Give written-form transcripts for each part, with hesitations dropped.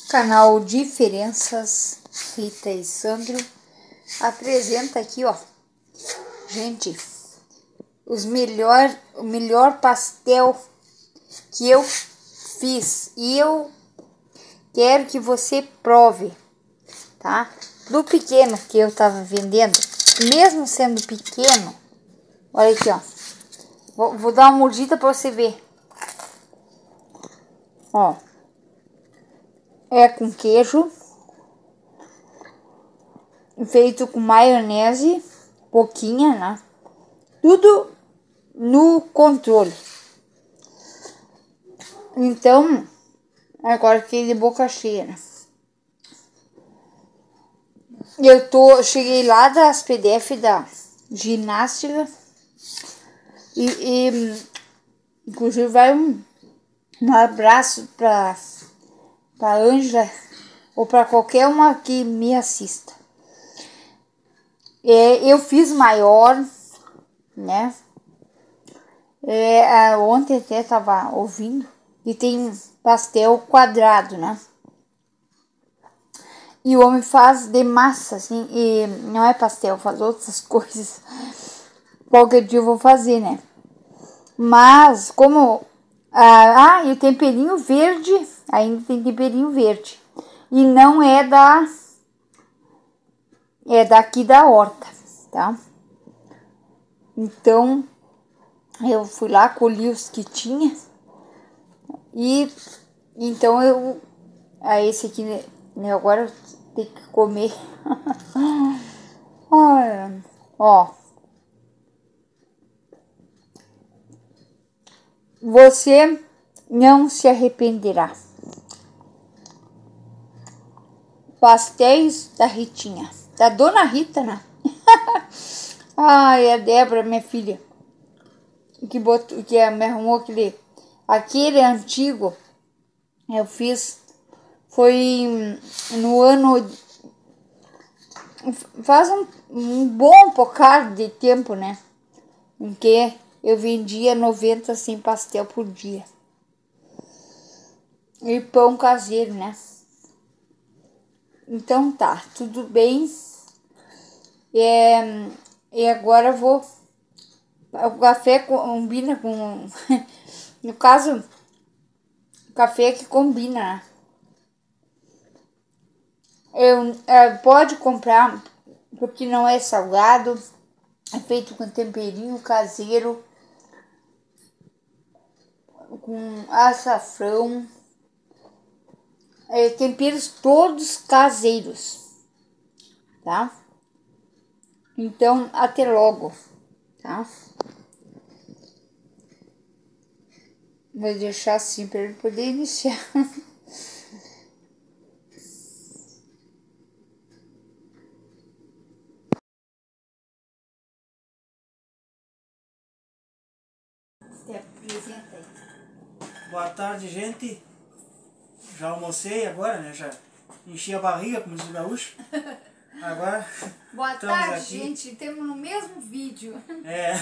Canal Diferenças, Rita e Sandro apresenta aqui, ó, gente, o melhor pastel que eu fiz e eu quero que você prove, tá? Do pequeno que eu tava vendendo, mesmo sendo pequeno, olha aqui, ó, vou dar uma mordida pra você ver, ó. É com queijo, feito com maionese, pouquinha, né? Tudo no controle. Então, agora fiquei de boca cheia, né? Cheguei lá das PDF da ginástica e inclusive vai um abraço pra Ângela ou para qualquer uma que me assista. Eu fiz maior, né? Ontem até estava ouvindo e tem pastel quadrado, né? E o homem faz de massa, assim, e não é pastel, faz outras coisas. Qualquer dia eu vou fazer, né? Mas como... e o temperinho verde, ainda tem temperinho verde. E não é daqui da horta, tá? Então, eu fui lá, colhi os que tinha. E então esse aqui, né, agora eu tenho que comer. Ó, você não se arrependerá. Pastéis da Ritinha, da Dona Rita, né? A Débora, minha filha, que me arrumou aquele antigo. Eu fiz, foi no ano, faz um bom bocado de tempo, né? Em que eu vendia 90 sem pastel por dia. E pão caseiro, né? Então tá, tudo bem. E agora eu vou... O café combina com... No caso, o café que combina, né? Pode comprar, porque não é salgado. É feito com temperinho caseiro, com açafrão. Temperos todos caseiros, tá? Então, até logo, tá? Vou deixar assim para ele poder iniciar. Apresenta aí. Boa tarde, gente. Já almocei agora, né? Já enchi a barriga, como diz o gaúcho. Agora Boa tarde, aqui. gente. Estamos no mesmo vídeo. É.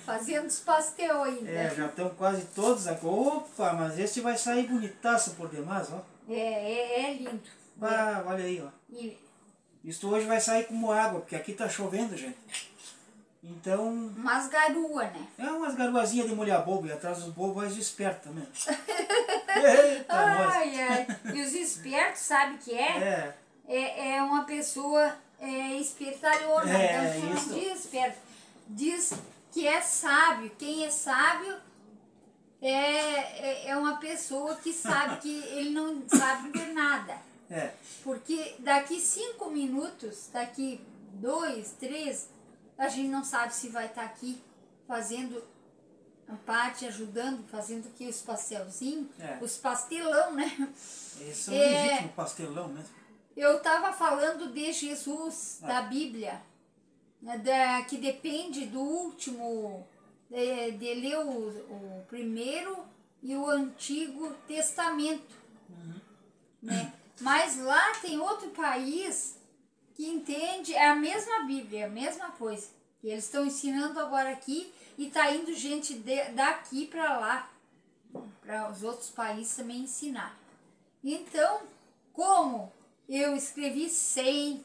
Fazendo os pastel ainda. Já estão quase todos aqui. Opa, mas esse vai sair bonitaço por demais, ó. É lindo. Olha aí, ó. Isso hoje vai sair como água, porque aqui tá chovendo, gente. Então... Umas garuas, né? Umas garuazinhas de molhar bobo, e atrás dos bobos vai os espertos também. Eita, nós. E os espertos, sabe o que é? É uma pessoa espertalhona. Então, isso. não diz esperto. Diz que é sábio. Quem é sábio é uma pessoa que sabe que ele não sabe de nada. Porque daqui 5 minutos, daqui 2, 3, a gente não sabe se vai estar aqui fazendo parte, ajudando, fazendo aqui os pastelzinhos, os pastelão, né? Esse é o legítimo pastelão, né? Eu estava falando de Jesus, da Bíblia, que depende do último, de ler o primeiro e o Antigo Testamento, né? Mas lá tem outro país que entende, é a mesma Bíblia, é a mesma coisa. E eles estão ensinando agora aqui e está indo gente daqui para lá, para os outros países também ensinar. Então, Como eu escrevi 100,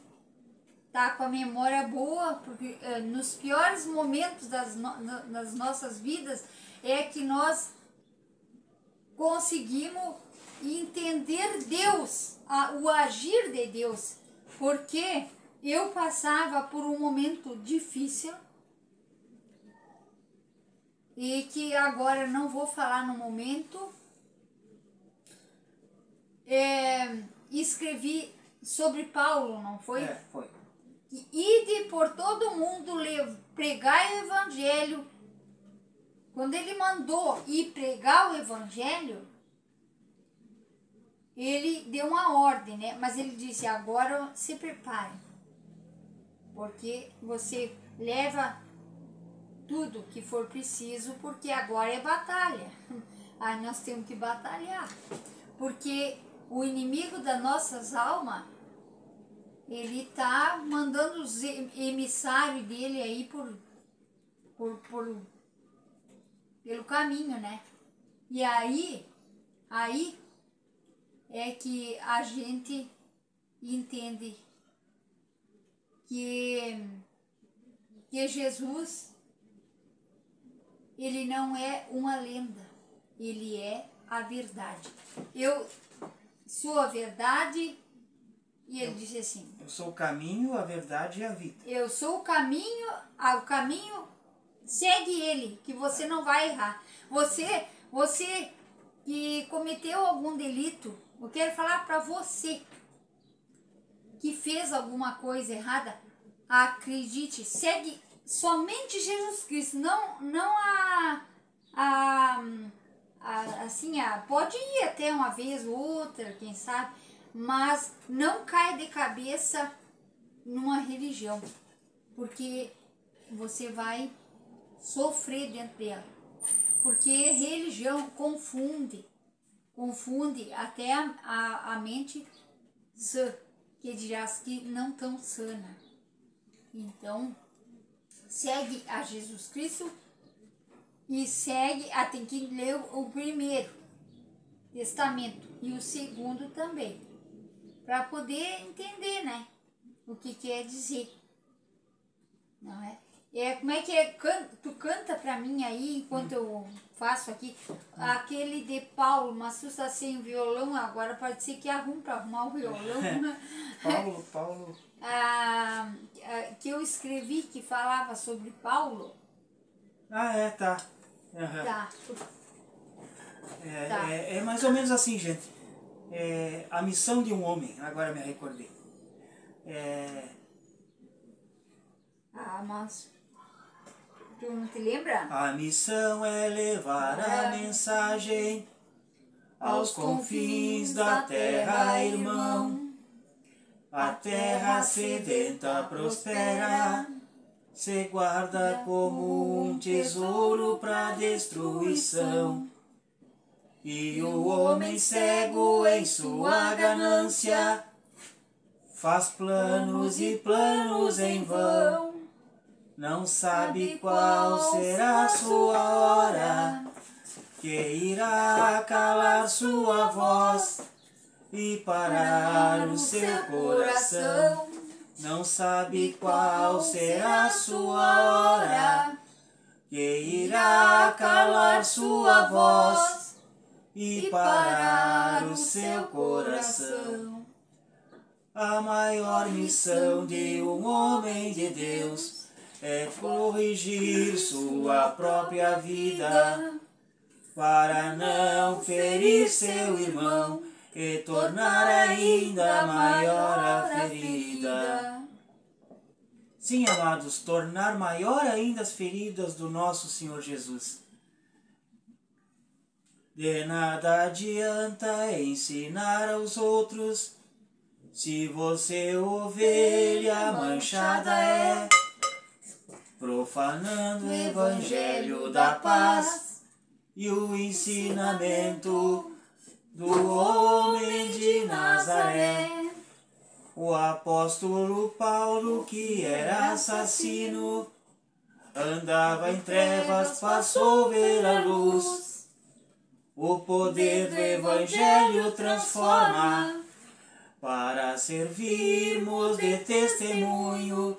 tá com a memória boa, porque nos piores momentos das nossas vidas é que nós conseguimos entender Deus, o agir de Deus, porque eu passava por um momento difícil e que agora não vou falar no momento. Escrevi sobre Paulo, não foi? Foi. Ide por todo mundo, pregai o evangelho. Quando ele mandou ir pregar o evangelho, ele deu uma ordem, né? Mas ele disse, agora se prepare, porque você leva tudo que for preciso, porque agora é batalha. Aí nós temos que batalhar, porque o inimigo das nossas almas, ele tá mandando os emissários dele aí pelo caminho, né? E aí é que a gente entende que Jesus, ele não é uma lenda, ele é a verdade. Eu sou a verdade, e ele disse assim, eu sou o caminho, a verdade e a vida. Eu sou o caminho segue ele, que você não vai errar. Você que cometeu algum delito, eu quero falar para você que fez alguma coisa errada, acredite, segue somente Jesus Cristo, não assim, pode ir até uma vez ou outra, quem sabe, mas não caia de cabeça numa religião, porque você vai sofrer dentro dela, porque religião confunde até a mente sã, que dirás que não tão sana. Então, segue a Jesus Cristo e tem que ler o primeiro testamento e o segundo também, para poder entender, né, o que quer dizer, não é? Como é que é? Tu canta pra mim aí, enquanto eu faço aqui, aquele de Paulo, mas tu está sem violão, agora pode ser que arrume pra arrumar o violão. Paulo. Que eu escrevi, que falava sobre Paulo. Tá. Uhum. Tá. É mais ou menos assim, gente. A missão de um homem, agora me recordei. Mas tu não te lembra? A missão é levar a mensagem aos confins da terra, irmão. A terra sedenta prospera, se guarda como um tesouro para destruição. E o homem cego em sua ganância faz planos e planos em vão. Não sabe qual será sua hora, que irá calar sua voz e parar o seu coração. Não sabe qual será sua hora, que irá calar sua voz e parar o seu coração. A maior missão de um homem de Deus é corrigir sua própria vida, para não ferir seu irmão e tornar ainda maior a ferida. Sim, amados, tornar maior ainda as feridas do nosso Senhor Jesus. De nada adianta ensinar aos outros, se você ovelha manchada é, profanando o evangelho da paz e o ensinamento do homem de Nazaré. O apóstolo Paulo, que era assassino, andava em trevas, passou a ver a luz. O poder do evangelho transforma, para servirmos de testemunho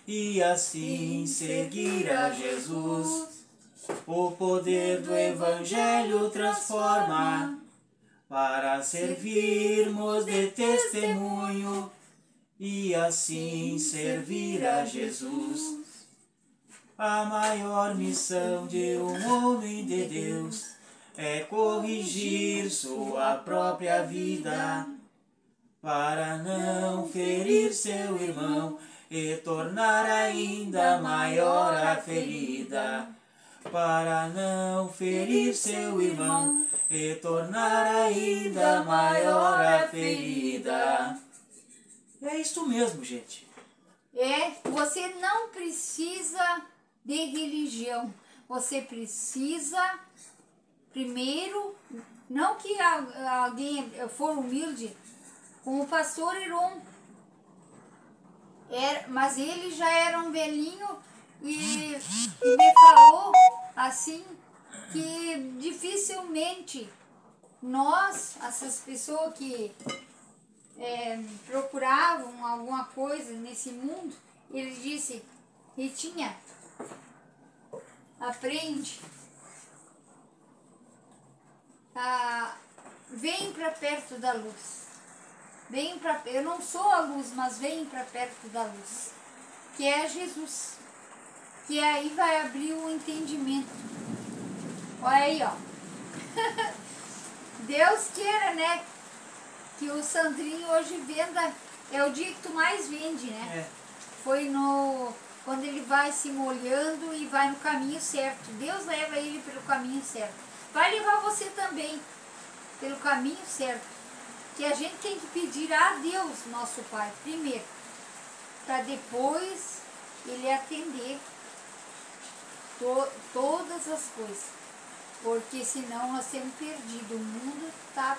e assim seguir a Jesus. O poder do Evangelho transforma para servirmos de testemunho e assim servir a Jesus. A maior missão de um homem de Deus é corrigir sua própria vida para não ferir seu irmão e tornar ainda maior a ferida. Para não ferir seu irmão e tornar ainda maior a ferida. É isso mesmo, gente. Você não precisa de religião. Você precisa, primeiro, não que alguém for humilde, como o pastor Heron, mas ele já era um velhinho e me falou assim que dificilmente nós, essas pessoas que procuravam alguma coisa nesse mundo, ele disse: Ritinha, aprende, vem para perto da luz. Eu não sou a luz, mas vem para perto da luz, que é Jesus, que aí vai abrir o entendimento. Olha aí, ó. Deus queira, né, que o Sandrinho hoje venda, é o dia que tu mais vende, né? Foi quando ele vai se molhando e vai no caminho certo. Deus leva ele pelo caminho certo. Vai levar você também pelo caminho certo. Que a gente tem que pedir a Deus, nosso Pai, primeiro, para depois Ele atender todas as coisas. Porque senão nós temos perdido. O mundo tá...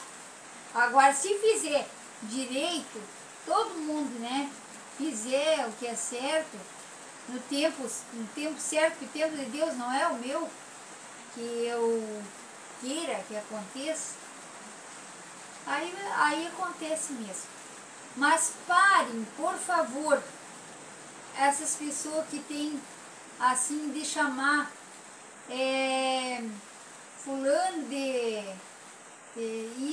Agora, se fizer direito, todo mundo, né, fizer o que é certo, no tempo certo, que o tempo de Deus não é o meu, que eu queira que aconteça, aí acontece mesmo. Mas parem, por favor, essas pessoas que têm assim de chamar fulano de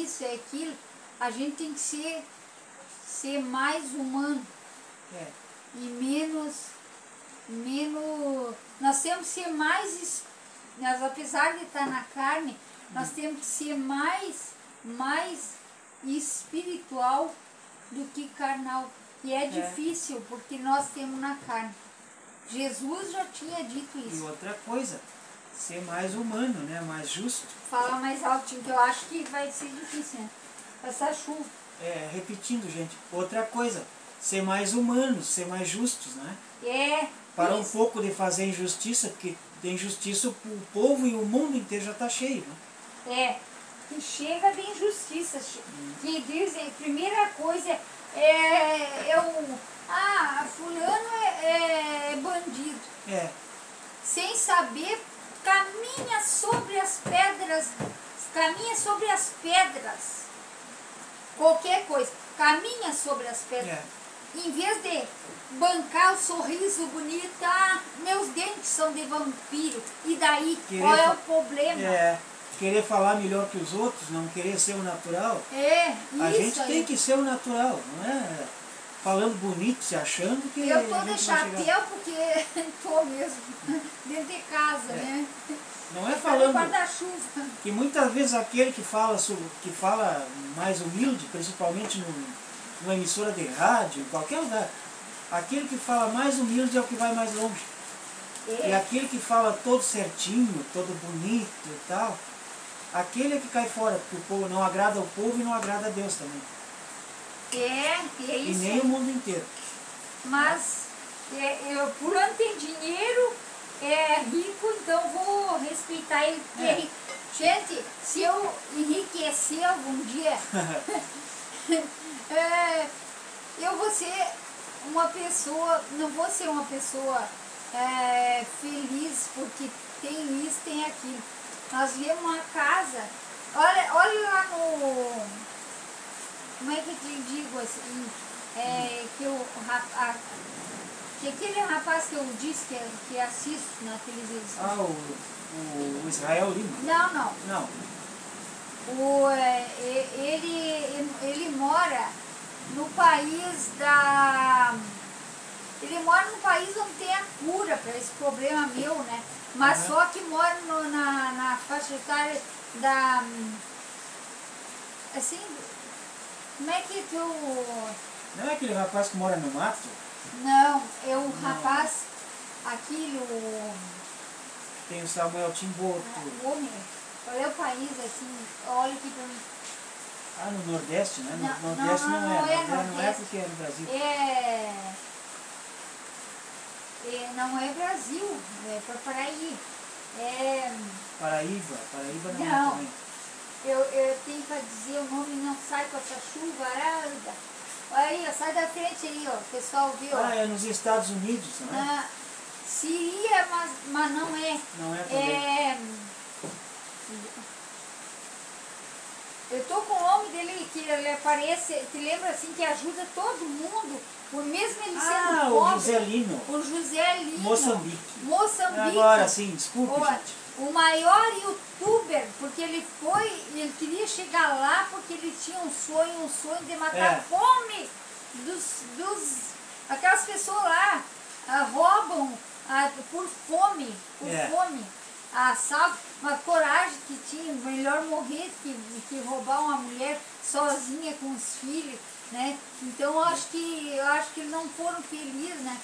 isso e aquilo. A gente tem que ser mais humano e menos nós temos que ser mais, apesar de estar na carne, nós temos que ser mais espiritual do que carnal. E é difícil, porque nós temos na carne. Jesus já tinha dito isso. E outra coisa, ser mais humano, né? Mais justo. Fala mais altinho, que eu acho que vai ser difícil, né? Passar chuva. Repetindo, gente. Outra coisa, ser mais humanos, ser mais justos, né? Para um pouco de fazer injustiça, porque de injustiça o povo e o mundo inteiro já está cheio, né? Que chega de injustiça. Que dizem, primeira coisa fulano é bandido. Sem saber, caminha sobre as pedras. Qualquer coisa, caminha sobre as pedras. Em vez de bancar o sorriso bonito, meus dentes são de vampiro. E daí, qual é o problema? Querer falar melhor que os outros, não querer ser o natural. A isso gente tem que ser o natural, não é falando bonito, se achando que... Eu tô de chapéu porque tô mesmo dentro de casa, né? Não é falando guarda-chuva. Que muitas vezes aquele que fala mais humilde, principalmente numa emissora de rádio, em qualquer lugar, aquele que fala mais humilde é o que vai mais longe. E aquele que fala todo certinho, todo bonito e tal, aquele é que cai fora, porque o povo não agrada ao povo e não agrada a Deus também. É isso. E nem o mundo inteiro. Mas fulano tem dinheiro, é rico, então vou respeitar ele. Gente, se eu enriquecer algum dia, eu vou ser uma pessoa, não vou ser uma pessoa feliz porque tem isso, tem aquilo. Nós vemos uma casa, olha lá como é que eu te digo assim, que aquele rapaz que eu disse que assisto na televisão. Ah, o Israel Lima? Não. Não. Ele mora no país da... Ele mora num país onde tem a cura para esse problema meu, né? Mas só que mora na faixa etária da... Assim, como é que tu... Não é aquele rapaz que mora no mato? Não, é um rapaz, aquilo... Tem o Samuel Timboto. Homem, qual é o país assim? Olha aqui pra mim. Ah, no Nordeste, né? No Não, Nordeste não é. Não é Nordeste. porque é no Brasil. Não é Brasil, é para Paraí. Paraíba não é Não, também. eu tenho para dizer o nome, não sai com essa chuva arada. Olha aí, ó, sai da frente aí, ó, o pessoal viu. Ah, é nos Estados Unidos, não é? Seria, mas não é. Não é também. Eu tô com o nome dele, que ele aparece, te lembra assim, que ajuda todo mundo, por mesmo ele sendo pobre. O José Lino. O José Lino. Moçambique. Agora sim, desculpe, gente. O maior youtuber, porque ele queria chegar lá porque ele tinha um sonho de matar a fome aquelas pessoas lá, roubam por fome, assalto, uma coragem que tinha, melhor morrer que roubar uma mulher sozinha com os filhos, né? Então eu acho que eles não foram felizes, né?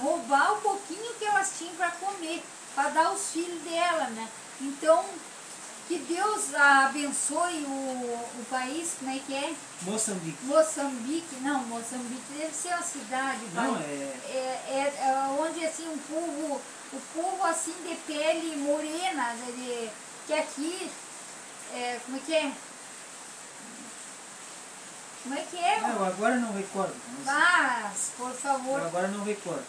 Roubar o pouquinho que elas tinham para comer, para dar aos filhos dela, né? Então, que Deus abençoe o país, como é que é? Moçambique. Moçambique deve ser uma cidade. Não, onde assim o povo assim de pele morena, que aqui, como é que é? Como é que é? Eu agora não recordo. Mas, por favor. Eu agora não recordo.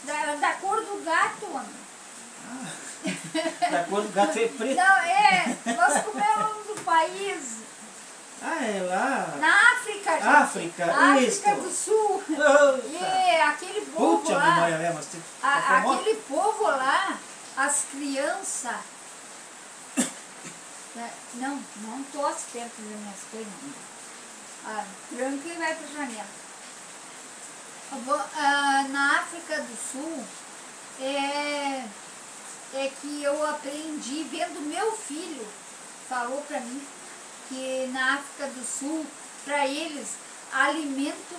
Da cor do gato, homem. Da cor do gato é preto. Não, mas como é o nome do país? É lá. Na África, gente. África do Sul. Aquele povo Puxa, lá. memória mesmo. Aquele povo lá, as crianças. Não tosse perto das minhas coisas. Tranca e vai para a janela. Na África do Sul, que eu aprendi vendo meu filho, falou para mim, que na África do Sul, para eles, alimento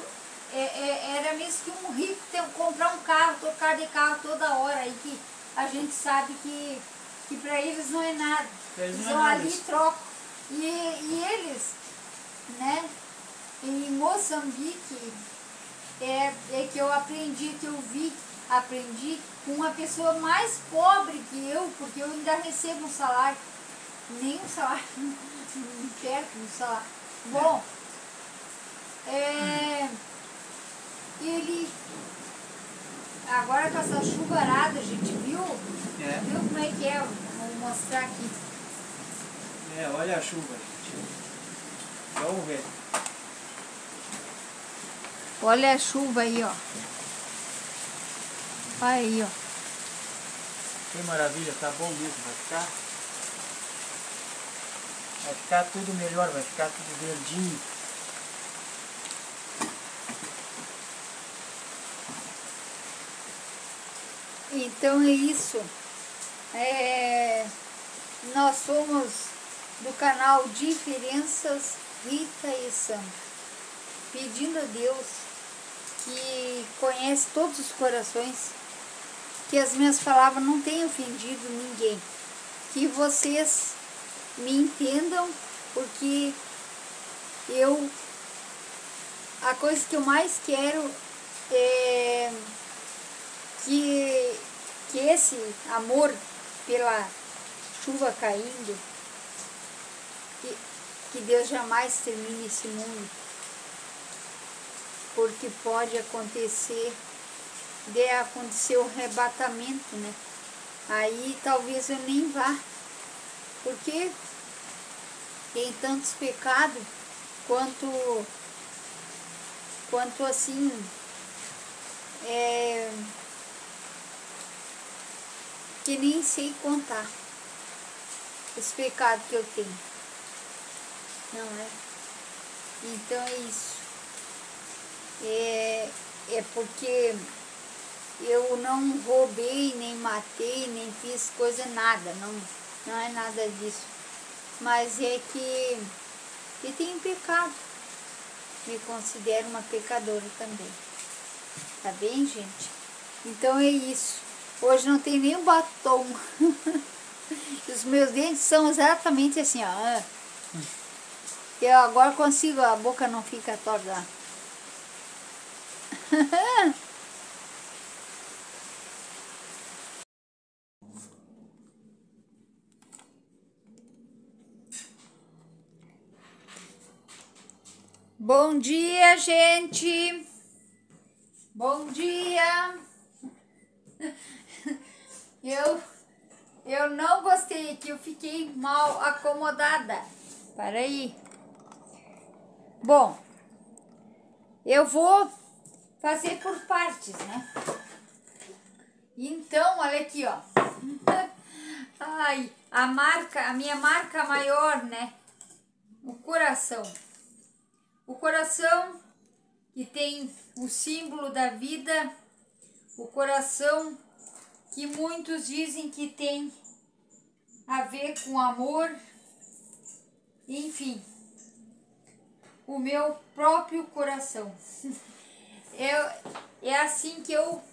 era mesmo que um rico comprar um carro, trocar de carro toda hora, e que a gente sabe que para eles não é nada. Eles vão ali e trocam. E eles, né, em Moçambique, que eu aprendi com uma pessoa mais pobre que eu, porque eu ainda recebo um salário, nem um salário, perto do salário. Bom, ele, agora com essa chuvarada, a gente viu como é que é, vou mostrar aqui. Olha a chuva, gente. Vamos ver. Olha a chuva aí, ó. Olha aí, ó. Que maravilha, tá bom mesmo, vai ficar tudo melhor, vai ficar tudo verdinho. Então é isso. Nós somos do canal Diferenças Rita e Sandra, pedindo a Deus, que conhece todos os corações, que as minhas palavras não tenham ofendido ninguém, que vocês me entendam, porque a coisa que eu mais quero é que esse amor pela chuva caindo, que Deus jamais termine esse mundo, porque pode acontecer o arrebatamento, né? Aí talvez eu nem vá, porque tem tantos pecados quanto assim, que nem sei contar os pecados que eu tenho, não é? Então é isso, é porque eu não roubei, nem matei, nem fiz coisa, nada, não é nada disso, mas é que eu tenho pecado, me considero uma pecadora também, tá bem, gente? Então é isso, hoje não tem nem batom, os meus dentes são exatamente assim, ó, eu agora consigo, a boca não fica torta. Bom dia, gente! Bom dia! Eu não gostei que eu fiquei mal acomodada. Para aí. Bom, eu vou fazer por partes, né? Então, olha aqui, ó. Ai, a minha marca maior, né? O coração. O coração que tem o símbolo da vida, o coração que muitos dizem que tem a ver com amor, enfim, o meu próprio coração. É assim que eu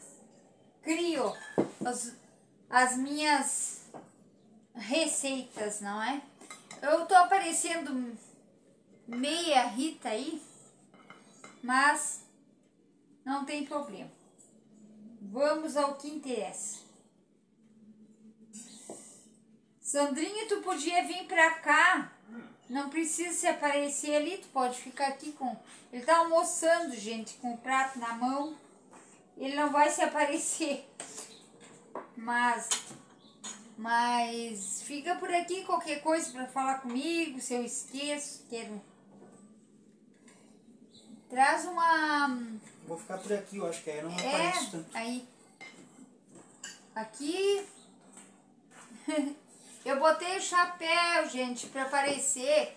crio as minhas receitas, não é? Eu tô aparecendo meia Rita aí, mas não tem problema. Vamos ao que interessa. Sandrinha, tu podia vir pra cá. Não precisa se aparecer ali, tu pode ficar aqui com... Ele tá almoçando, gente, com o prato na mão. Ele não vai se aparecer. Mas fica por aqui, qualquer coisa pra falar comigo, se eu esqueço, quero... Traz uma... Vou ficar por aqui, eu acho que aí não aparece tanto. Aí. Aqui... Eu botei o chapéu, gente, pra parecer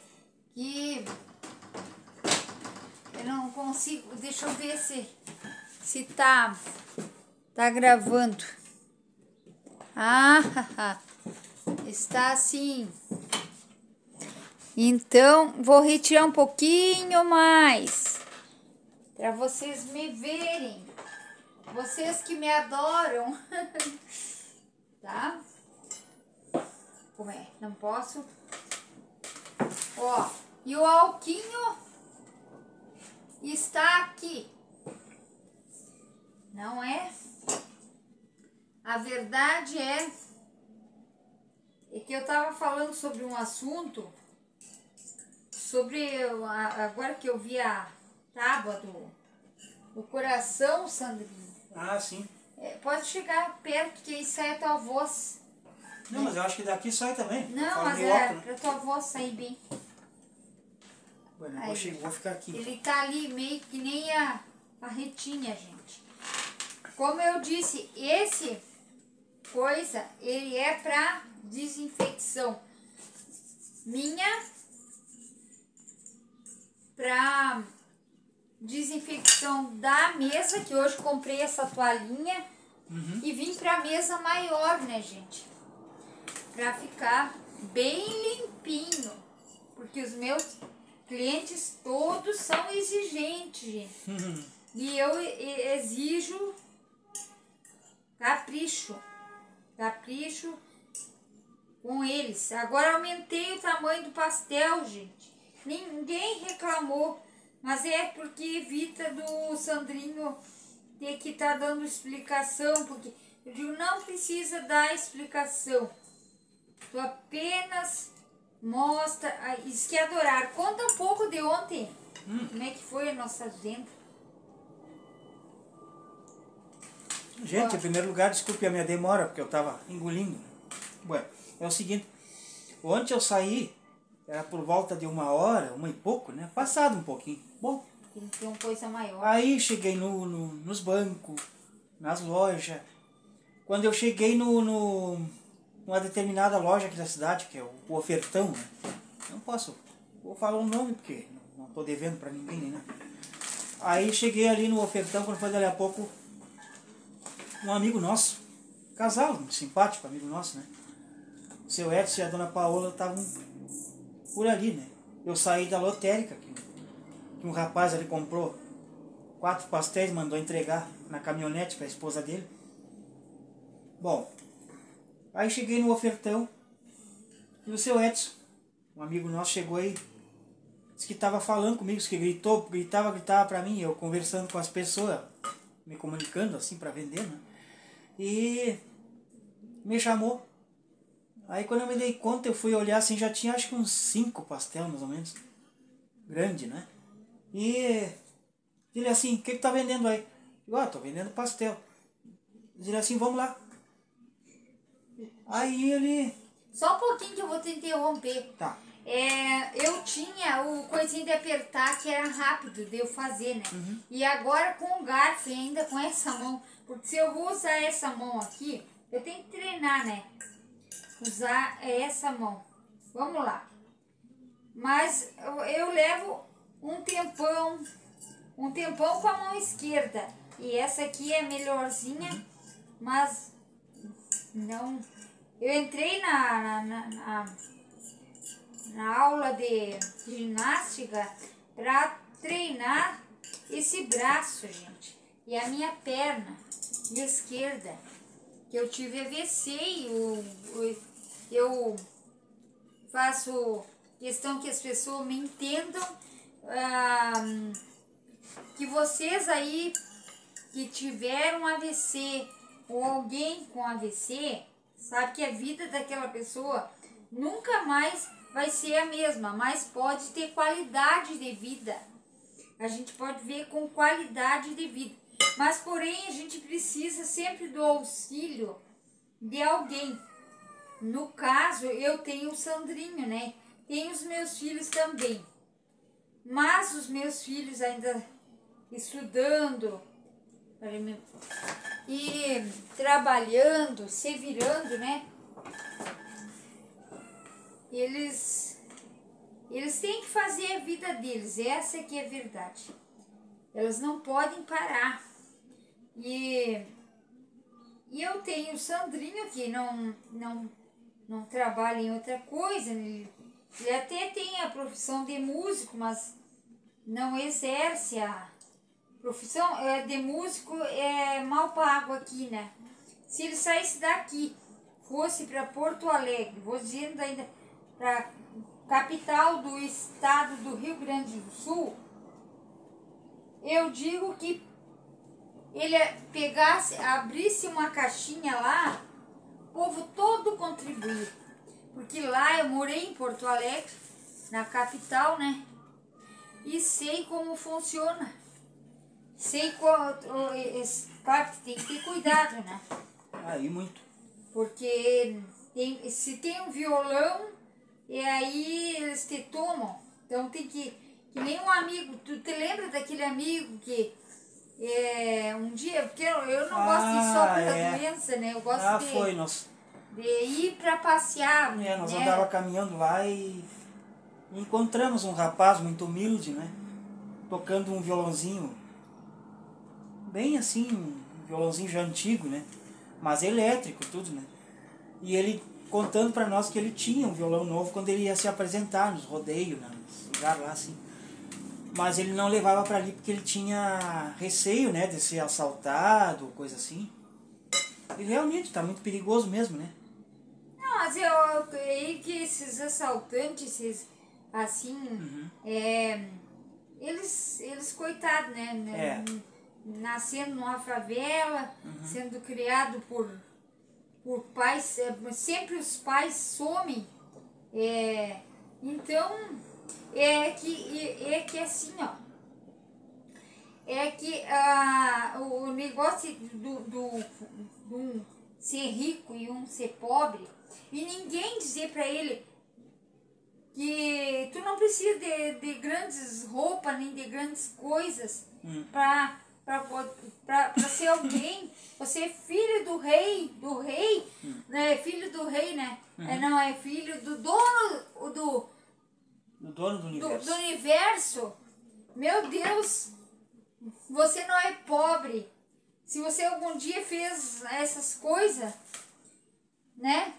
que eu não consigo. Deixa eu ver se tá gravando. Ah, está assim. Então, vou retirar um pouquinho mais para vocês me verem. Vocês que me adoram. Tá? Como é? Não posso. Ó, e o alquinho está aqui. Não é? A verdade é que eu tava falando sobre um assunto, agora que eu vi a tábua do coração, Sandrinho. Ah, sim. Pode chegar perto, que aí sai a tua voz. Não, mas eu acho que daqui sai também. Não, mas alto, né? pra tua voz sair bem. Bueno, vou ficar aqui. Ele tá ali meio que nem a retinha, gente. Como eu disse, esse coisa, ele é pra desinfecção minha, pra desinfecção da mesa, que hoje comprei essa toalhinha e vim pra mesa maior, né, gente? Pra ficar bem limpinho, porque os meus clientes todos são exigentes, gente. E eu exijo capricho com eles. Agora aumentei o tamanho do pastel, gente. Ninguém reclamou, mas é porque evita do Sandrinho ter que estar dando explicação, porque eu digo, não precisa dar explicação. Tu apenas mostra, isso que é adorar. Conta um pouco de ontem, como é que foi a nossa venda. Gente, em primeiro lugar, desculpe a minha demora, porque eu estava engolindo. Bueno, é o seguinte, ontem eu saí Era por volta de 1 hora, 1 e pouco, né? Passado um pouquinho. Bom, Tem que ter uma coisa maior. aí cheguei nos bancos, nas lojas. Quando eu cheguei numa determinada loja aqui da cidade, que é o Ofertão, né? Não posso, vou falar o nome porque não estou devendo para ninguém, né? Aí cheguei ali no Ofertão, quando foi dali a pouco, um amigo nosso, casal, um simpático amigo nosso, né? O seu Edson e a dona Paola estavam por ali, né? Eu saí da lotérica, que um rapaz ali comprou 4 pastéis, mandou entregar na caminhonete para a esposa dele. Bom, aí cheguei no Ofertão e o seu Edson, um amigo nosso, chegou aí, disse que estava falando comigo, disse que gritava para mim, eu conversando com as pessoas, me comunicando assim para vender, né? E me chamou. Aí quando eu me dei conta, eu fui olhar assim, já tinha acho que uns 5 pastel mais ou menos, grande, né? E ele assim, o que tá vendendo aí? Eu, tô vendendo pastel. Ele assim, vamos lá. Aí ele... Só um pouquinho que eu vou te interromper. Tá. Eu tinha o coisinho de apertar que era rápido de eu fazer, né? Uhum. E agora com o garfo e ainda com essa mão. Porque se eu vou usar essa mão aqui, eu tenho que treinar, né? Usar essa mão. Vamos lá. Mas eu levo um tempão com a mão esquerda. E essa aqui é melhorzinha, mas não... Eu entrei na aula de ginástica para treinar esse braço, gente. E a minha perna esquerda, que eu tive AVC e eu faço questão que as pessoas me entendam, que vocês aí que tiveram AVC ou alguém com AVC, sabe que a vida daquela pessoa nunca mais vai ser a mesma, mas pode ter qualidade de vida. A gente pode ver com qualidade de vida. Mas, porém, a gente precisa sempre do auxílio de alguém. No caso, eu tenho o Sandrinho, né? Tenho os meus filhos também. Mas os meus filhos ainda estudando e trabalhando, se virando, né? Eles têm que fazer a vida deles, essa que é a verdade. Elas não podem parar. E eu tenho o Sandrinho que não trabalha em outra coisa. Ele até tem a profissão de músico, mas não exerce a profissão de músico, é mal pago aqui, né? Se ele saísse daqui, fosse para Porto Alegre, vou dizendo ainda para capital do estado do Rio Grande do Sul, eu digo que ele pegasse, abrisse uma caixinha lá, o povo todo contribuir. Porque lá eu morei em Porto Alegre, na capital, né? E sei como funciona. Sei qual... Claro que tem que ter cuidado, né? Aí muito. Porque se tem um violão, e aí eles te tomam. Então tem que nem um amigo, tu te lembra daquele amigo que um dia, porque eu não gosto de ir só pela doença, né? Eu gosto de ir para passear. Nós né? andava caminhando lá e encontramos um rapaz muito humilde, né? Tocando um violãozinho, bem assim, um violãozinho já antigo, né? Mas elétrico, tudo, né? E ele contando para nós que ele tinha um violão novo quando ele ia se apresentar nos rodeios, nos lugares lá assim. Mas ele não levava para ali porque ele tinha receio, né, de ser assaltado, coisa assim. E realmente tá muito perigoso mesmo, né? Não, mas eu creio que esses assaltantes, esses, assim, eles coitados, né? Nascendo numa favela, sendo criado por pais, sempre os pais somem. Então, é que assim, ó, o negócio do um ser rico e um ser pobre, e ninguém dizer para ele, que tu não precisa de grandes roupas, nem de grandes coisas para ser alguém. Você é filho do rei, né? Filho do rei, né? Não, é filho do dono do dono do universo. Do universo. Meu Deus, você não é pobre. Se você algum dia fez essas coisas, né?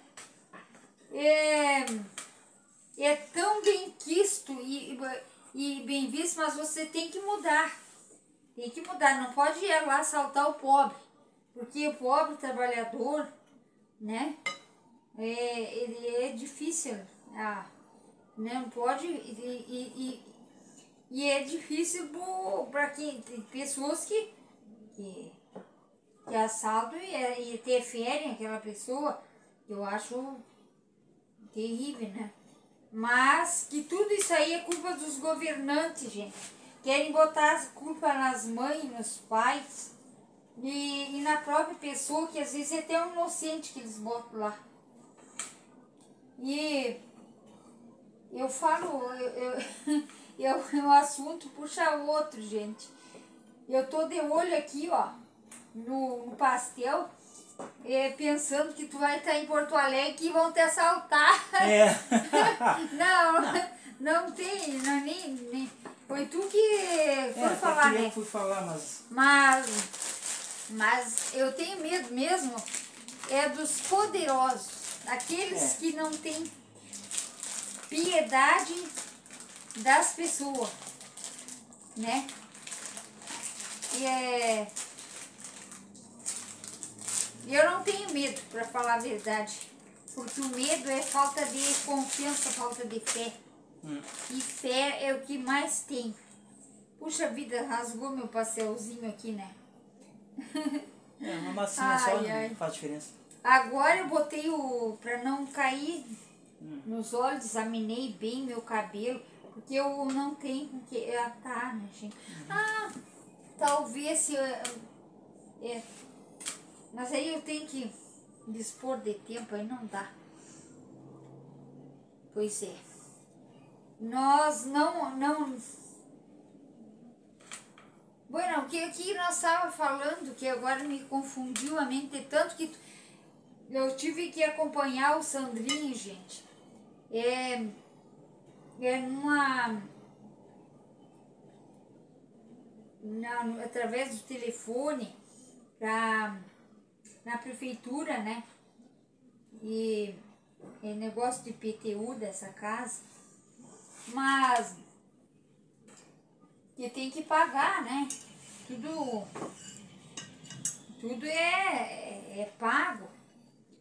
É tão bem quisto e bem visto, mas você tem que mudar. Tem que mudar, não pode ir lá assaltar o pobre. Porque o pobre trabalhador, né? Ele é difícil. Não pode. E é difícil para quem tem pessoas que assaltam e interferem aquela pessoa. Eu acho terrível, né? Mas que tudo isso aí é culpa dos governantes, gente. Querem botar a culpa nas mães, nos pais e na própria pessoa, que às vezes é até um inocente que eles botam lá. E eu falo, o assunto puxa outro, gente. Eu tô de olho aqui, ó, no pastel, pensando que tu vai estar em Porto Alegre e vão te assaltar. Não tem, nem foi tu que foi falar, né? Eu fui falar, mas eu tenho medo mesmo dos poderosos, aqueles que não têm piedade das pessoas, né? Eu não tenho medo, para falar a verdade, porque o medo é falta de confiança, falta de fé. E fé é o que mais tem. Puxa vida, rasgou meu pastelzinho aqui, né? Uma massinha só não faz diferença. Agora eu botei para não cair nos olhos, examinei bem meu cabelo, porque eu não tenho com que atar, né, gente? Talvez se mas aí eu tenho que dispor de tempo, aí não dá. Pois é. Nós não... Bueno, o que nós estávamos falando, que agora me confundiu a mente, tanto que eu tive que acompanhar o Sandrinho, gente. Através do telefone, na prefeitura, né? E negócio de PTU dessa casa. Mas que tem que pagar, né? Tudo é pago.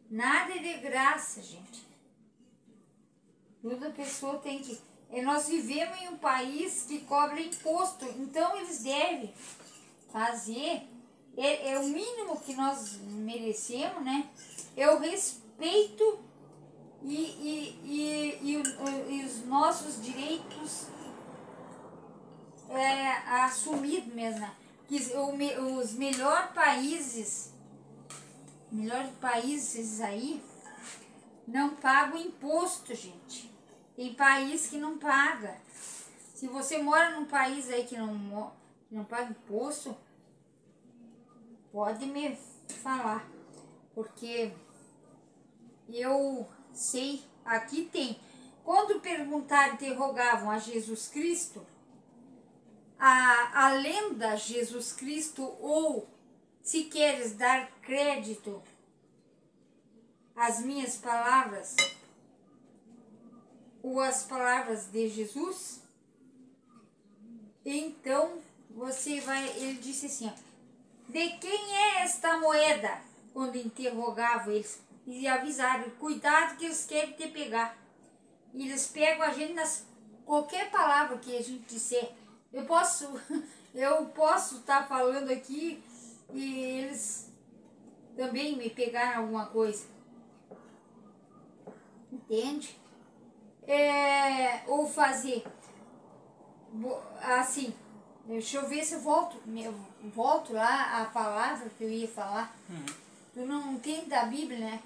Nada é de graça, gente. Tudo a pessoa tem que... Nós vivemos em um país que cobra imposto, então eles devem fazer. É o mínimo que nós merecemos, né? É o respeito e os nossos direitos assumidos mesmo, né? Que os melhores países aí não pagam imposto, gente. Tem país que não paga. Se você mora num país aí que não paga imposto, pode me falar, porque eu sei, aqui tem. Quando interrogavam a Jesus Cristo, a lenda Jesus Cristo, ou se queres dar crédito às minhas palavras, ou às palavras de Jesus, então ele disse assim, de quem é esta moeda? Quando interrogavam eles, e avisaram, cuidado que eles querem te pegar. E eles pegam a gente qualquer palavra que a gente disser. Eu posso estar falando aqui e eles também me pegaram alguma coisa. Entende? Ou fazer assim, deixa eu ver se eu volto lá a palavra que eu ia falar. Tu não entende da Bíblia, né?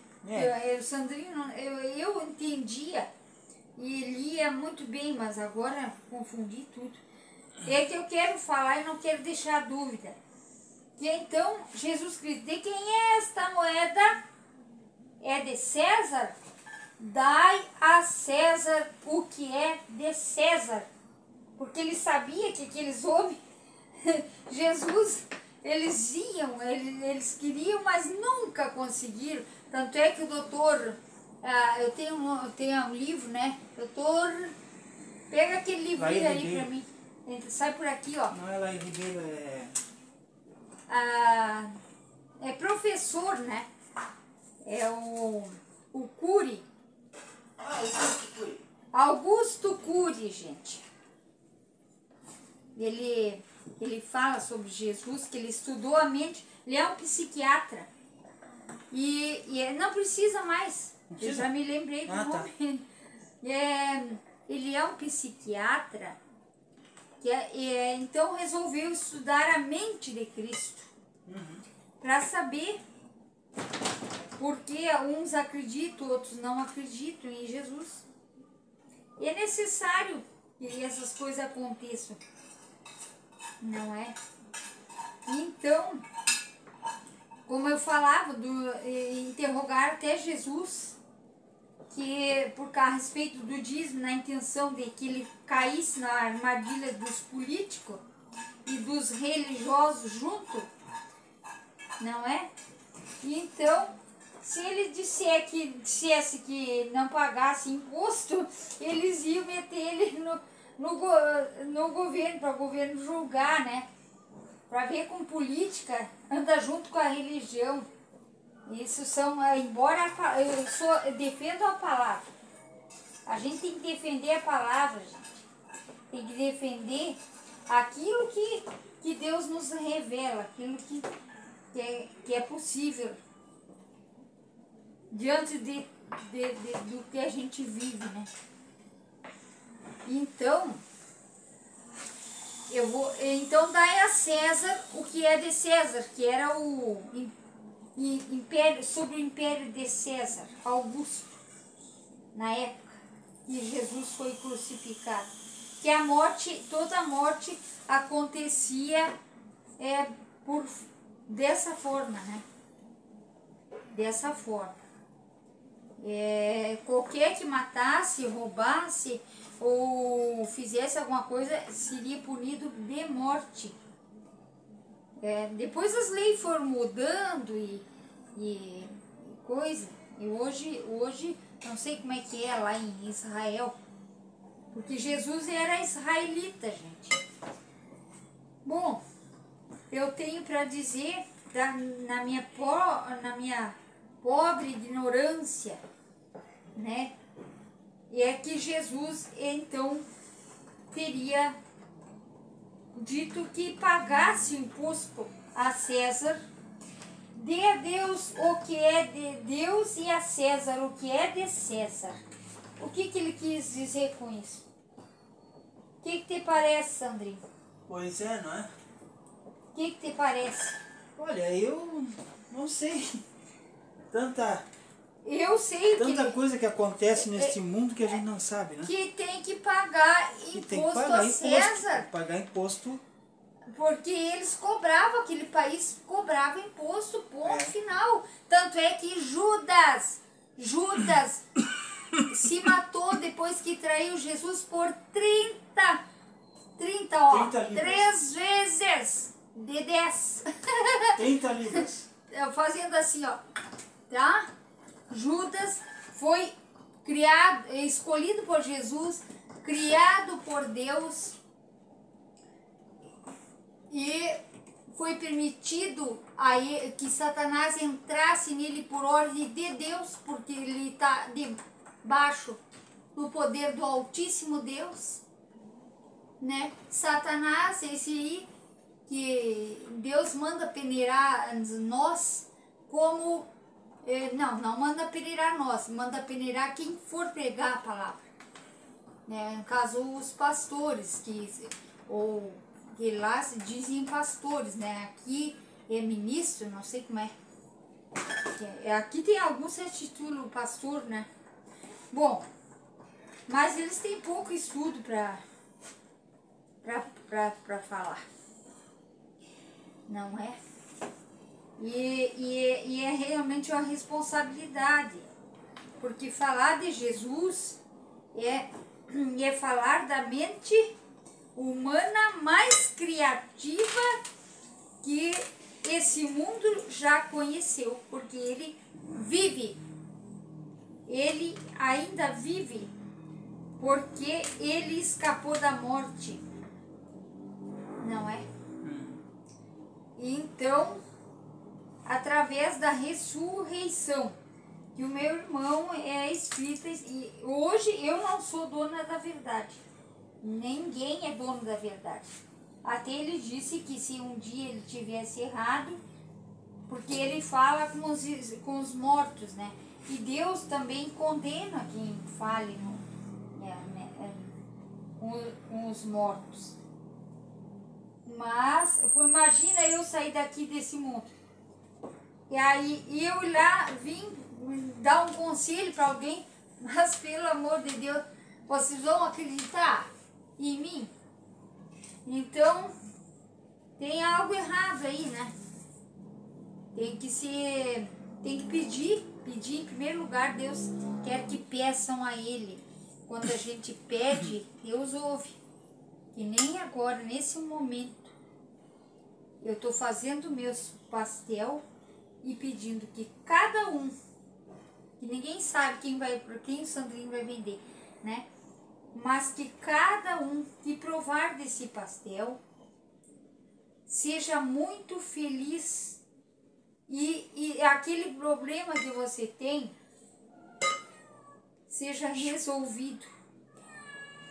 Sandrinho, eu entendia e lia muito bem, mas agora confundi tudo. É que eu quero falar e não quero deixar dúvida. Que então, Jesus Cristo, de quem é esta moeda? É de César? Dai a César o que é de César. Porque ele sabia que aqueles homens, Jesus, eles iam, eles queriam, mas nunca conseguiram. Tanto é que o doutor, eu tenho um livro, né? Doutor, pega aquele livrinho aí pra mim. Sai por aqui, ó. Não é lá em Ribeiro, É professor, né? É o Cury. Augusto Cury. Augusto Cury, gente. Ele fala sobre Jesus, que ele estudou a mente. Ele é um psiquiatra. E não precisa mais. Eu já me lembrei do nome. Tá. Ele é um psiquiatra que então resolveu estudar a mente de Cristo. Para saber porque uns acreditam, outros não acreditam em Jesus. E é necessário que essas coisas aconteçam. Não é? Então, como eu falava, interrogar até Jesus, que a respeito do dízimo, na intenção de que ele caísse na armadilha dos políticos e dos religiosos junto, não é? Então, se ele dissesse que não pagasse imposto, eles iam meter ele no governo, para o governo julgar, né? Para ver com política, anda junto com a religião. Isso embora eu defendo a palavra. A gente tem que defender a palavra, gente. Tem que defender aquilo que Deus nos revela, aquilo que é possível diante do que a gente vive, né? Então, então dai a César o que é de César, que era o império, sobre o império de César, Augusto, na época que Jesus foi crucificado. Que toda a morte acontecia dessa forma, né? Dessa forma. Qualquer que matasse, roubasse ou fizesse alguma coisa seria punido de morte. Depois as leis foram mudando e coisa. E hoje não sei como é que é lá em Israel, porque Jesus era israelita, gente. Bom, eu tenho para dizer, na minha pobre ignorância, né? É que Jesus então teria dito que pagasse o imposto a César, dê a Deus o que é de Deus e a César o que é de César. O que ele quis dizer com isso? O que te parece, Sandrinho? Pois é, não é? O que te parece? Olha, eu não sei. Tanta coisa que acontece neste mundo que a gente não sabe, né? Que tem que pagar imposto a César. Pagar imposto. Porque eles cobravam, aquele país cobrava imposto, ponto final. Tanto é que Judas se matou depois que traiu Jesus por 30 3 vezes de 10. 30 libras. Fazendo assim, ó, tá? Judas foi escolhido por Jesus, criado por Deus, e foi permitido que Satanás entrasse nele por ordem de Deus, porque ele está debaixo do poder do Altíssimo Deus, né? Satanás, esse aí, que Deus manda peneirar nós como... Não manda peneirar nós, manda peneirar quem for pregar a palavra. No caso, os pastores, que lá se dizem pastores, né? Aqui é ministro, não sei como é. Aqui tem alguns que se titulam pastor, né? Bom, Mas eles têm pouco estudo para falar, não é? E é realmente uma responsabilidade, porque falar de Jesus é falar da mente humana mais criativa que esse mundo já conheceu, porque ele vive, ele ainda vive, porque ele escapou da morte, não é? Então, através da ressurreição, que o meu irmão é espírita, e hoje eu não sou dona da verdade, ninguém é dono da verdade. Até ele disse que se um dia ele tivesse errado, porque ele fala com os mortos, né? E Deus também condena quem fale com os mortos. Mas, imagina eu sair daqui desse mundo. E aí eu ir lá, vim dar um conselho para alguém, mas pelo amor de Deus, vocês vão acreditar em mim? Então, tem algo errado aí, né? Tem que pedir em primeiro lugar. Deus quer que peçam a Ele. Quando a gente pede, Deus ouve. Que nem agora, nesse momento, eu estou fazendo meus pastel e pedindo que cada um, que ninguém sabe quem o Sandrinho vai vender, né? Mas que cada um que provar desse pastel seja muito feliz e aquele problema que você tem seja resolvido.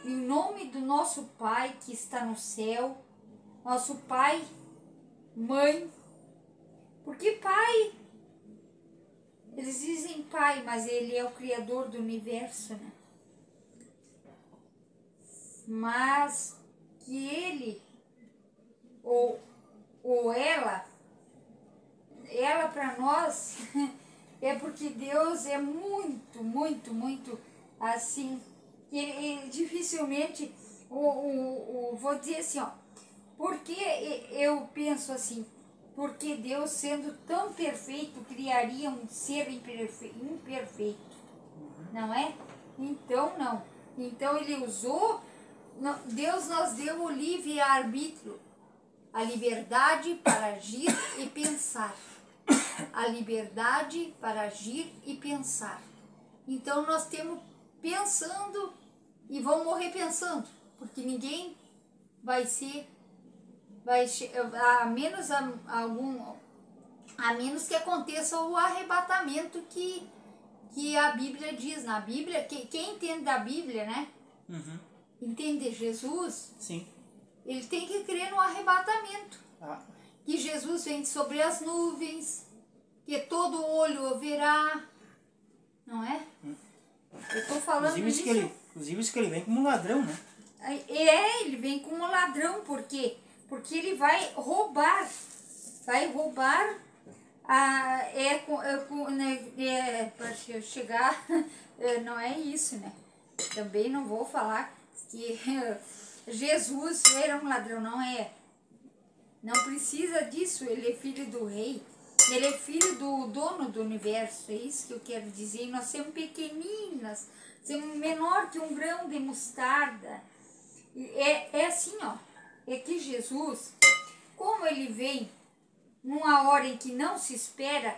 Em nome do nosso Pai que está no céu, nosso Pai, Mãe, porque Pai, eles dizem Pai, mas Ele é o Criador do universo, né? Mas que Ele, ou ela para nós, é porque Deus é muito, muito, muito assim, que ele dificilmente, vou dizer assim, ó, porque eu penso assim, porque Deus, sendo tão perfeito, criaria um ser imperfeito, não é? Então, não. Então, ele usou, Deus nos deu o livre-arbítrio, a liberdade para agir e pensar. A liberdade para agir e pensar. Então, nós temos pensando e vamos morrer pensando, porque ninguém a menos que aconteça o arrebatamento que a Bíblia diz. Na Bíblia, quem entende da Bíblia, né? Uhum. Entende Jesus? Sim. Ele tem que crer no arrebatamento. Que Jesus vem sobre as nuvens, que todo olho o verá, não é? Eu estou falando isso. Inclusive isso que ele vem como um ladrão, né? Ele vem como um ladrão, por quê? Porque ele vai roubar para chegar, não é isso, né? Também não vou falar que Jesus era um ladrão, não é. Não precisa disso, ele é filho do rei, ele é filho do dono do universo, é isso que eu quero dizer. E nós somos pequeninas, somos menor que um grão de mostarda. É assim, ó, é que Jesus, como ele vem numa hora em que não se espera,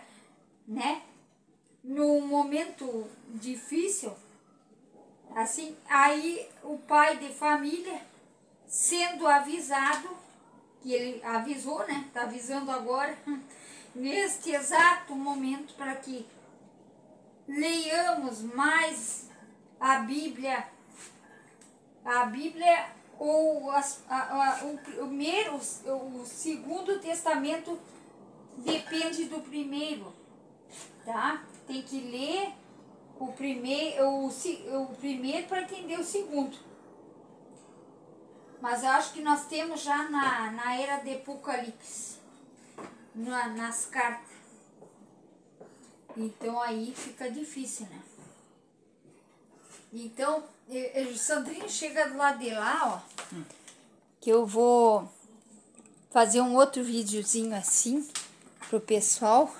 né, num momento difícil, assim, aí o pai de família, sendo avisado, que ele avisou, né, está avisando agora, neste exato momento, para que leiamos mais a Bíblia ou o Segundo Testamento depende do primeiro, tá? Tem que ler o primeiro para entender o segundo. Mas eu acho que nós temos já na era de Apocalipse, nas cartas. Então aí fica difícil, né? Então, Sandrinho, chega do lado de lá, ó. Que eu vou fazer um outro videozinho assim pro pessoal.